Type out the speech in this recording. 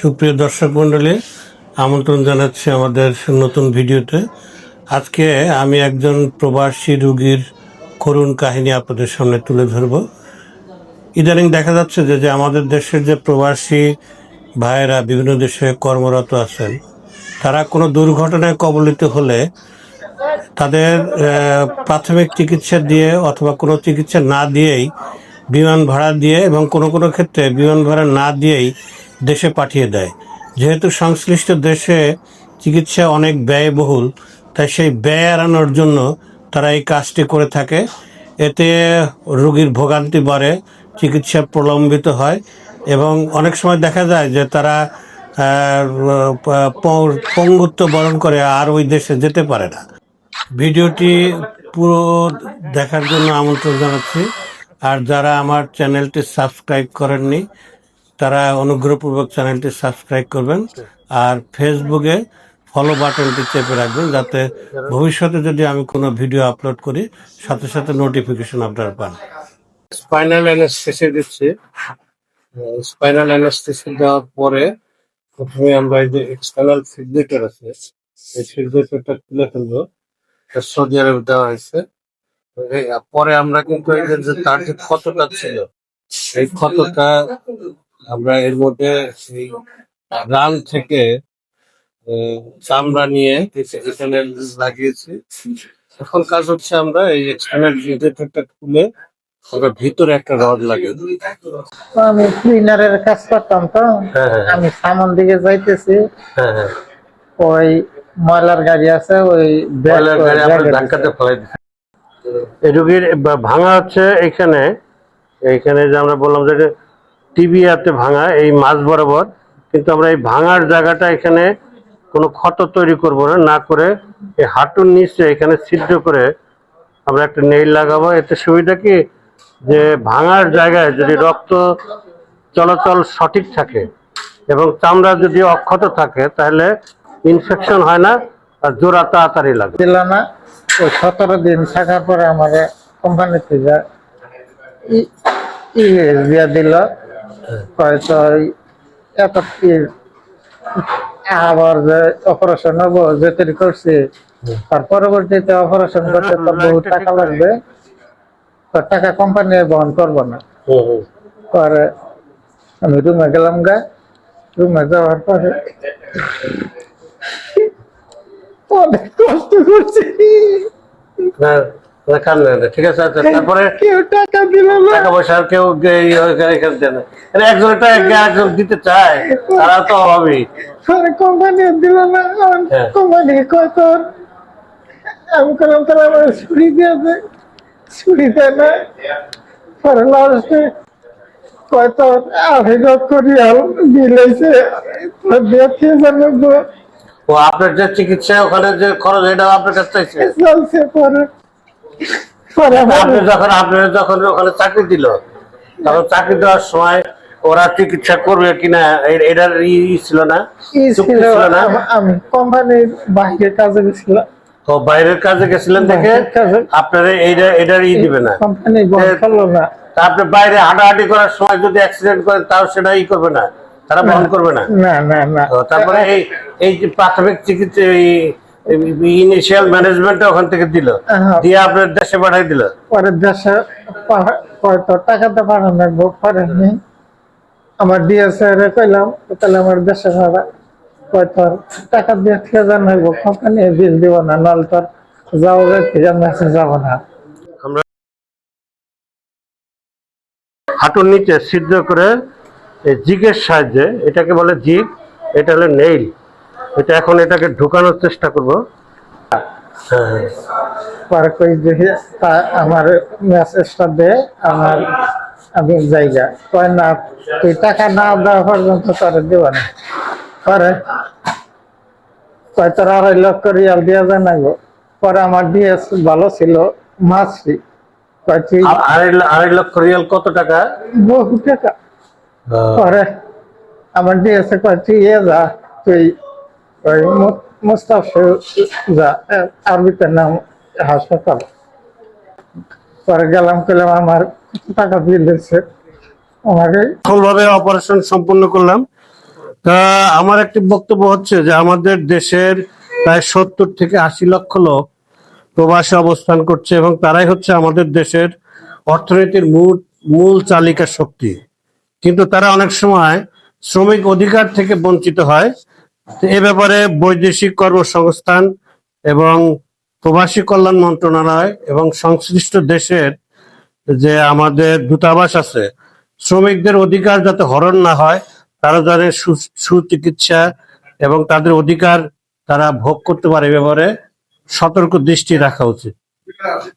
সুপ্রিয় দর্শক মণ্ডলী, আমন্ত্রণ জানাচ্ছি আমাদের নতুন ভিডিওতে। আজকে আমি একজন প্রবাসী রোগীর করুণ কাহিনী আপনাদের সামনে তুলে ধরব। ইদানিং দেখা যাচ্ছে যে আমাদের দেশের যে প্রবাসী ভাইয়েরা বিভিন্ন দেশে কর্মরত আছেন, তারা কোনো দুর্ঘটনায় কবলিত হলে তাদের প্রাথমিক চিকিৎসা দিয়ে অথবা কোনো চিকিৎসা না দিয়েই বিমান ভাড়া দিয়ে এবং কোনো কোনো ক্ষেত্রে বিমান ভাড়া না দিয়েই দেশে পাঠিয়ে দেয়। যেহেতু সংশ্লিষ্ট দেশে চিকিৎসা অনেক ব্যয়বহুল, তাই সেই ব্যয় এড়ানোর জন্য তারা এই কাজটি করে থাকে। এতে রোগীর ভোগান্তি বাড়ে, চিকিৎসা প্রলম্বিত হয় এবং অনেক সময় দেখা যায় যে তারা পঙ্গুত্ব বরণ করে আর ওই দেশে যেতে পারে না। ভিডিওটি পুরো দেখার জন্য আমন্ত্রণ জানাচ্ছি। আর যারা আমার চ্যানেলটি সাবস্ক্রাইব করেননি তারা অনুগ্রহপূর্বক চ্যানেলটি সাবস্ক্রাইব করবেন আর ফেসবুকে ফলো বাটনটি চেপে রাখবেন, যাতে ভবিষ্যতে যদি আমি কোনো ভিডিও আপলোড করি সাথে সাথে নোটিফিকেশন আপনারা পান। স্পাইনাল অ্যানেস্থেসিয়া দিচ্ছি। স্পাইনাল অ্যানেস্থেসিয়া দেওয়ার পরে প্রথমে আমরা এই যে এক্সটার্নাল ফিক্সেটর আছে, এই ফিক্সেটরটা খুলে ফেলবো। সৌদি আরবে দেওয়া হয়েছে। পরে আমরা কিন্তু এই যে তার যে ক্ষতটা ছিল, এই ক্ষতটা আমরা এর মধ্যে সেই রান থেকে চামড়া নিয়ে এখানে লাগিয়েছি। এখন কাজ হচ্ছে আমরা এই এক্সটার্নাল ফিক্সেটরটা খুলে ওটা ভিতরে একটা রড লাগিয়ে দিই। আমি ক্লিনারের কাজ করতাম তো। আমি সামন দিকে যাইতেছি। ওই ময়লার গাড়ি আছে, ওই ময়লার গাড়ি আমরা ধাক্কাতে ফেলাই দিচ্ছি। এই রোগীর ভাঙা হচ্ছে এইখানে যে আমরা বললাম যে টিবিয়াতে ভাঙা, এই মাঝ বরাবর। কিন্তু আমরা এই ভাঙার জায়গাটা এখানে কোনো ক্ষত তৈরি করব না করে এই হাঁটুর নিচে এখানে ছিদ্র করে আমরা একটা নেইল লাগাবো। এতে সুবিধা কি, যে ভাঙার জায়গায় যদি রক্ত চলাচল সঠিক থাকে এবং চামড়া যদি অক্ষত থাকে তাহলে ইনফেকশন হয় না আর জোড়া তাড়াতাড়ি লাগে। দিল না, ওই 17 দিন থাকার পরে আমার কোম্পানিতে যা দিয়ে দিল, হয়তো এত আবার যে অপারেশন হবো যে তৈরি করছি, তার পরবর্তীতে অপারেশন করতে তো বহুত টাকা লাগবে, টাকা কোম্পানি বহন করবো না। পরে আমি রুমে গেলাম, রুমে যাওয়ার পরে অনেক কষ্ট করছি। ঠিক আছে, তারপরে কেউ টাকা দিল না, টাকা পয়সা কেউ একজন দিতে চায়, তারা তো হবেই। কোম্পানি দিল না। কোম্পানি কয় তোর, আমি করলাম তারা আমার ছুরি দিয়েছে, ছুরি দেয় না। পরে লাস্টে কয় তোর 8,00,000 রিয়াল বিল হয়েছে, ও আপনার যে চিকিৎসা ওখানে যে খরচ, এটা আপনার কাছে চাইছে। চলছে। পরে আপনার যখন ওখানে চাকরি দিল, তখন চাকরি দেওয়ার সময় ওরা চিকিৎসা করবে কিনা এটার ছিল না, চুক্তি ছিল না? আমি কোম্পানির বাইরে কাজে গেছিলাম। তো বাইরের কাজে গেছিলেন দেখে আপনারা এটার দিবে না, কোম্পানি বন্ধ করলো না। আপনি বাইরে হাঁটাহাঁটি করার সময় যদি অ্যাক্সিডেন্ট করেন তাও সেটা করবে না, তারা বহন করবে না। না না না। তারপরে এই যে প্রাথমিক চিকিৎসা, ইনিশিয়াল ম্যানেজমেন্ট ওখান থেকে দিল, দিয়ে আপনার দেশে পাঠাই দিল। পরে দেশে হয়তো টাকাতে পাঠানো পারেনি। আমার ডিএসআর কইলাম, তাহলে আমার দেশে ভাড়া হয়তো টাকা দিয়ে থেকে জানাইব, কোম্পানি বিল দিব না, নাহলে তোর যাও মেসে যাব না। আমরা হাঁটুর নিচে ছিদ্র করে জিগের সাহায্যে, এটাকে বলে জিগ, এটা হলো নেইল, এটা এখন এটাকে ঢুকানোর চেষ্টা করবো। পরে কই দেখি আমার মেসেজটা দে, আমার আমি জায়গা কয় না, তুই টাকা না দেওয়া পর্যন্ত তোরে দেব না। পরে কয় তোর 2.5 লাখ রিয়াল দিয়ে জানাইব। পরে আমার ডিএস ভালো ছিল, মাসি কয় তুই 2.5 লক্ষ রিয়াল কত টাকা? বহু টাকা। পরে আমার ডিএস কয় তুই যা, তুই ওই মুস্তাফা যা, আরবিতে নাম হাসপাতাল। পরে গেলাম, করলাম আমার টাকা বিল দিচ্ছে আমাকে। সফলভাবে অপারেশন সম্পন্ন করলাম। তা আমার একটি বক্তব্য হচ্ছে যে আমাদের দেশের প্রায় 70 থেকে 80 লক্ষ লোক প্রবাসে অবস্থান করছে এবং তারাই হচ্ছে আমাদের দেশের অর্থনীতির মূল মূল চালিকা শক্তি, কিন্তু তারা অনেক সময় শ্রমিক অধিকার থেকে বঞ্চিত হয়। তো এ ব্যাপারে বৈদেশিক কর্মসংস্থান এবং প্রবাসী কল্যাণ মন্ত্রণালয় এবং সংশ্লিষ্ট দেশের যে আমাদের দূতাবাস আছে, শ্রমিকদের অধিকার যাতে হরণ না হয়, তারা যেন সুচিকিৎসা এবং তাদের অধিকার তারা ভোগ করতে পারে, এ ব্যাপারে সতর্ক দৃষ্টি রাখা উচিত।